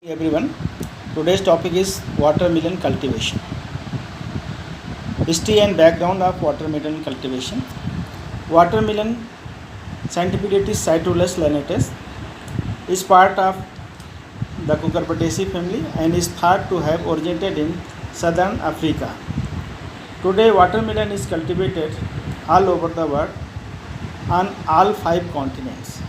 Everyone, today's topic is watermelon cultivation. History and background of watermelon cultivation. Watermelon, Scientificatis Citrulus lanatus, is part of the Cucurbitaceae family and is thought to have originated in southern Africa. Today, watermelon is cultivated all over the world on all 5 continents.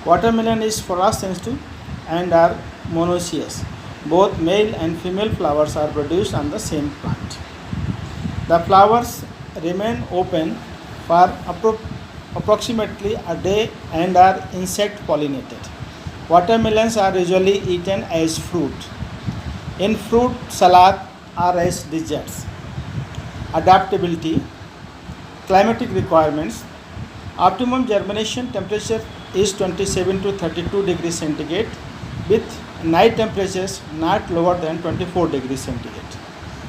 Watermelon is frost sensitive and are monoecious. Both male and female flowers are produced on the same plant. The flowers remain open for approximately a day and are insect pollinated. Watermelons are usually eaten as fruit, in fruit salad, or as desserts. Adaptability, climatic requirements. Optimum germination temperature is 27 to 32 degrees centigrade with night temperatures not lower than 24 degrees centigrade.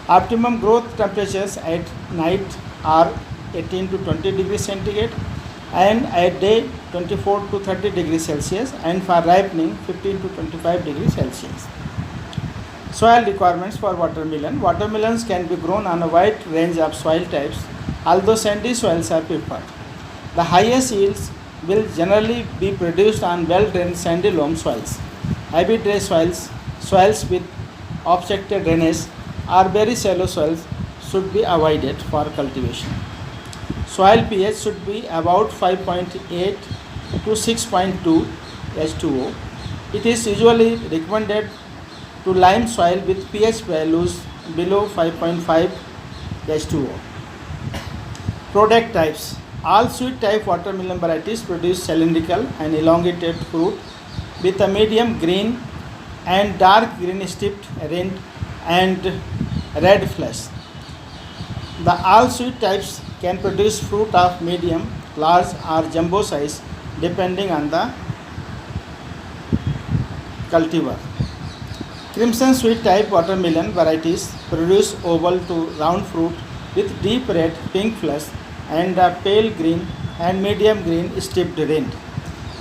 Optimum growth temperatures at night are 18 to 20 degrees centigrade and at day 24 to 30 degrees Celsius, and for ripening 15 to 25 degrees Celsius. Soil requirements for watermelon. Watermelons can be grown on a wide range of soil types, although sandy soils are preferred. The highest yields will generally be produced on well-drained sandy loam soils. Heavy clay soils, soils with obstructed drainage, or very shallow soils should be avoided for cultivation. Soil pH should be about 5.8 to 6.2 H2O. It is usually recommended to lime soil with pH values below 5.5 H2O. Product types. All sweet type watermelon varieties produce cylindrical and elongated fruit with a medium green and dark green tipped rind and red flesh. The all sweet types can produce fruit of medium, large or jumbo size depending on the cultivar. Crimson sweet type watermelon varieties produce oval to round fruit with deep red, pink flesh and a pale green and medium green tipped rind.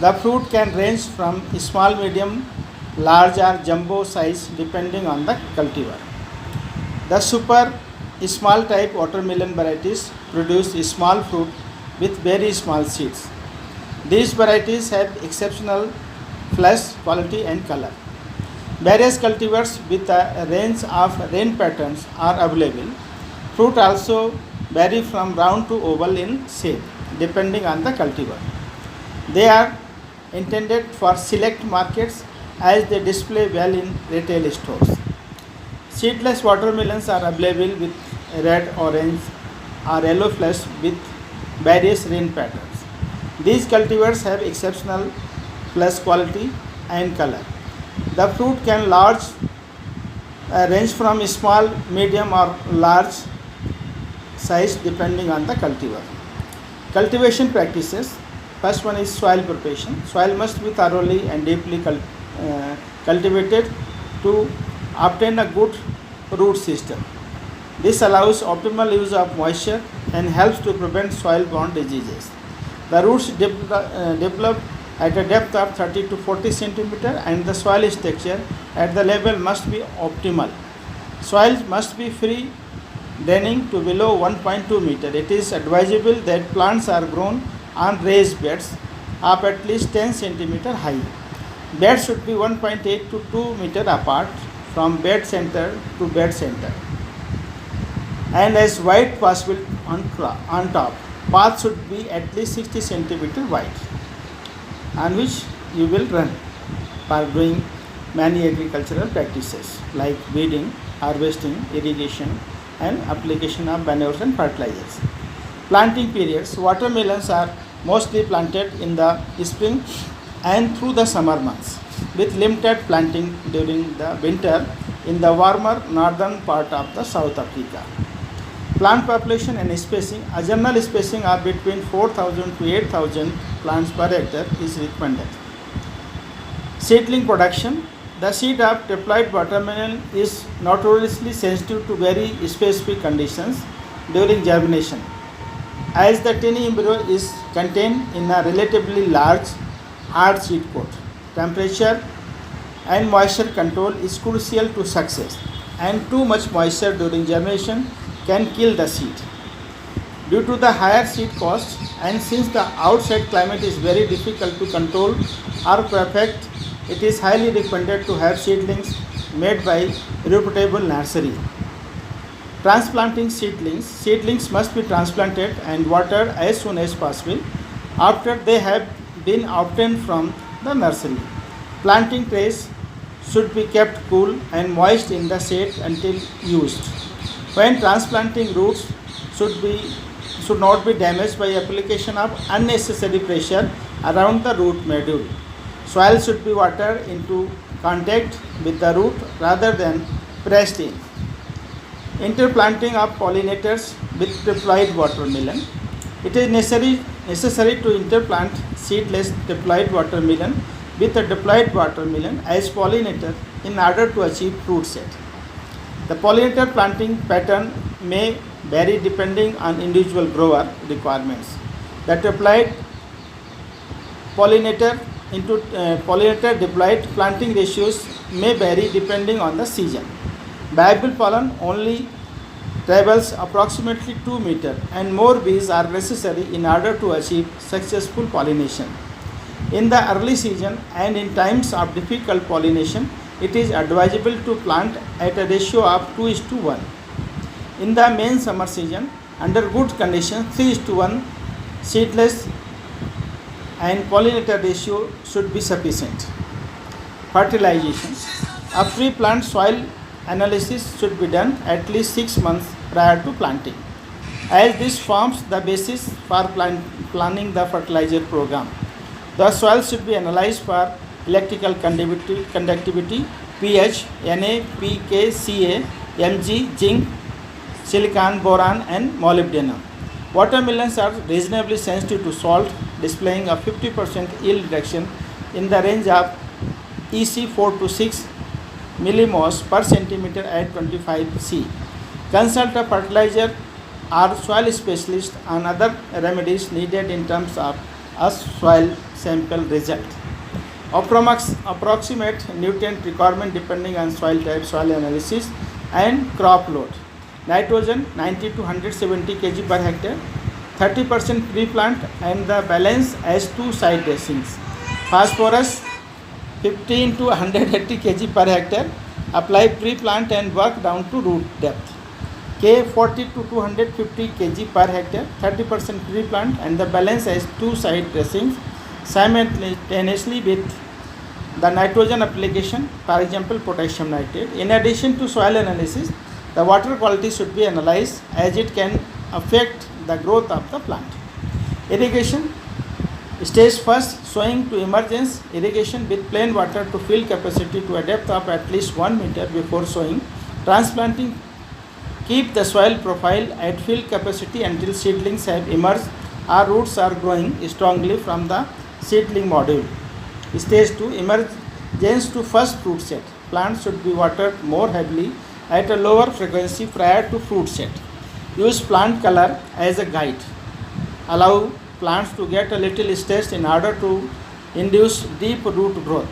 The fruit can range from small, medium, large or jumbo size depending on the cultivar. The super small type watermelon varieties produce small fruit with very small seeds. These varieties have exceptional flesh, quality and color. Various cultivars with a range of rain patterns are available. Fruit also vary from round to oval in shape depending on the cultivar. They are intended for select markets as they display well in retail stores. Seedless watermelons are available with red, orange or yellow flesh with various rain patterns. These cultivars have exceptional flesh quality and color. The fruit can range from small, medium or large size depending on the cultivar. Cultivation practices. First one is soil preparation. Soil must be thoroughly and deeply cultivated to obtain a good root system. This allows optimal use of moisture and helps to prevent soil-borne diseases. The roots develop at a depth of 30 to 40 cm and the soil structure at the level must be optimal. Soil must be free draining to below 1.2 meter. It is advisable that plants are grown on raised beds of at least 10 cm high. Beds should be 1.8 to 2 meter apart from bed center to bed center and as wide possible on top. Path should be at least 60 cm wide on which you will run for doing many agricultural practices like weeding, harvesting, irrigation and application of manures and fertilizers. Planting periods. Watermelons are mostly planted in the spring and through the summer months with limited planting during the winter in the warmer northern part of the South Africa. Plant population and spacing. A general spacing of between 4,000 to 8,000 plants per hectare is recommended. Seedling production. The seed of diploid watermelon is notoriously sensitive to very specific conditions during germination, as the tiny embryo is contained in a relatively large hard seed coat. Temperature and moisture control is crucial to success, and too much moisture during germination can kill the seed. Due to the higher seed cost and since the outside climate is very difficult to control or perfect, it is highly recommended to have seedlings made by reputable nursery. Transplanting seedlings. Seedlings must be transplanted and watered as soon as possible after they have been obtained from the nursery. Planting trays should be kept cool and moist in the shade until used. When transplanting, roots should not be damaged by application of unnecessary pressure around the root module. Soil should be watered into contact with the root rather than pressed in. Interplanting of pollinators with diploid watermelon. It is necessary to interplant seedless diploid watermelon with a diploid watermelon as pollinator in order to achieve fruit set. The pollinator planting pattern may vary depending on individual grower requirements. The diploid pollinator pollinator diploid planting ratios may vary depending on the season. Viable pollen only travels approximately 2 meters and more bees are necessary in order to achieve successful pollination. In the early season and in times of difficult pollination, it is advisable to plant at a ratio of 2:1. In the main summer season, under good conditions, 3:1 seedless and pollinator ratio should be sufficient. Fertilization. A pre-plant soil analysis should be done at least 6 months prior to planting, as this forms the basis for planning the fertilizer program. The soil should be analyzed for electrical conductivity, pH, Na, Pk, Ca, Mg, zinc, silicon, boron and molybdenum. Watermelons are reasonably sensitive to salt, displaying a 50% yield reduction in the range of EC 4 to 6 millimoles per centimeter at 25 C. Consult a fertilizer or soil specialist on other remedies needed in terms of a soil sample result. Approximate nutrient requirement depending on soil type, soil analysis and crop load. Nitrogen 90 to 170 kg per hectare, 30% pre-plant and the balance as 2 side dressings. Phosphorus 15 to 180 kg per hectare, apply pre-plant and work down to root depth. K 40 to 250 kg per hectare, 30% pre-plant and the balance as 2 side dressings simultaneously with the nitrogen application, for example potassium nitrate. In addition to soil analysis, the water quality should be analyzed as it can affect the growth of the plant. Irrigation. Stage first, sowing to emergence irrigation with plain water to fill capacity to a depth of at least 1 meter before sowing. Transplanting, keep the soil profile at fill capacity until seedlings have emerged or roots are growing strongly from the seedling module. Stage 2, emergence to first fruit set. Plants should be watered more heavily at a lower frequency prior to fruit set. Use plant color as a guide. Allow plants to get a little stressed in order to induce deep root growth.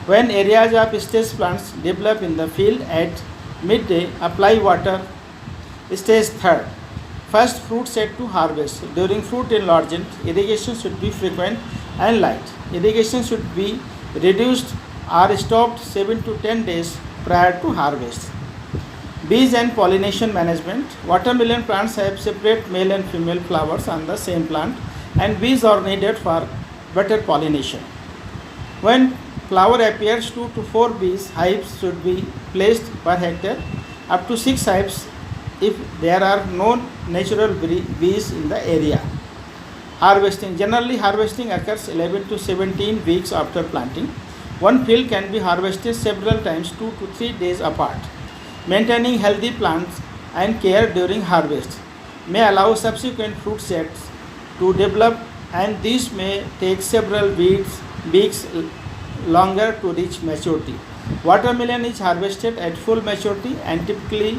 When areas of stressed plants develop in the field at midday, apply water. Stage 3, first fruit set to harvest. During fruit enlargement, irrigation should be frequent and light. Irrigation should be reduced or stopped 7 to 10 days prior to harvest. Bees and pollination management. Watermelon plants have separate male and female flowers on the same plant and bees are needed for better pollination. When flower appears, 2 to 4 bees hives should be placed per hectare, up to 6 hives if there are no natural bees in the area. Harvesting. Generally harvesting occurs 11 to 17 weeks after planting. One field can be harvested several times 2 to 3 days apart. Maintaining healthy plants and care during harvest may allow subsequent fruit sets to develop, and these may take several weeks longer to reach maturity. Watermelon is harvested at full maturity and typically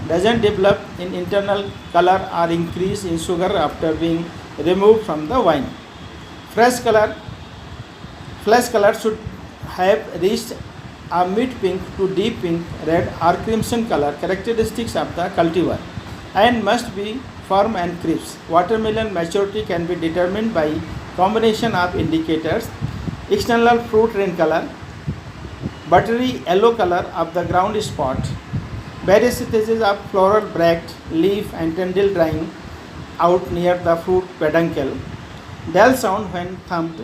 doesn't develop in internal color or increase in sugar after being removed from the vine. Flesh color should have reached a mid pink to deep pink, red or crimson color characteristics of the cultivar and must be firm and crisp. Watermelon maturity can be determined by combination of indicators: external fruit rind color, buttery yellow color of the ground spot, various stages of floral bracts, leaf and tendril drying out near the fruit peduncle, dull sound when thumped,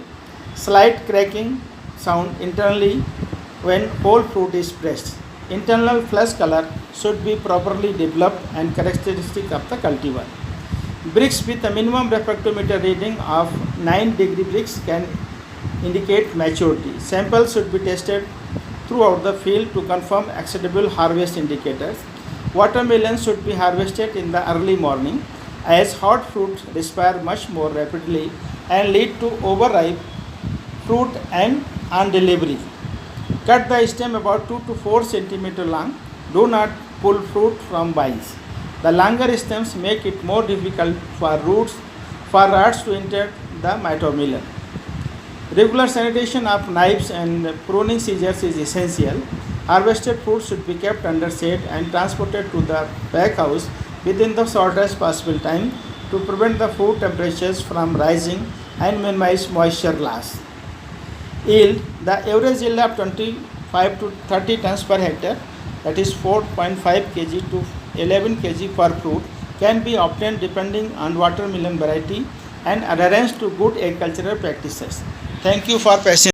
slight cracking sound internally when whole fruit is pressed. Internal flesh color should be properly developed and characteristic of the cultivar. Bricks with a minimum refractometer reading of 9 degree bricks can indicate maturity. Samples should be tested throughout the field to confirm acceptable harvest indicators. Watermelons should be harvested in the early morning as hot fruit expire much more rapidly and lead to overripe fruit and on delivery. Cut the stem about 2 to 4 cm long. Do not pull fruit from vines. The longer stems make it more difficult for roots to enter the watermelon. Regular sanitation of knives and pruning scissors is essential. Harvested fruit should be kept under shade and transported to the pack house within the shortest possible time to prevent the food temperatures from rising and minimize moisture loss. Yield: the average yield of 25 to 30 tons per hectare, that is 4.5 kg to 11 kg per fruit, can be obtained depending on watermelon variety and adherence to good agricultural practices. Thank you for patience.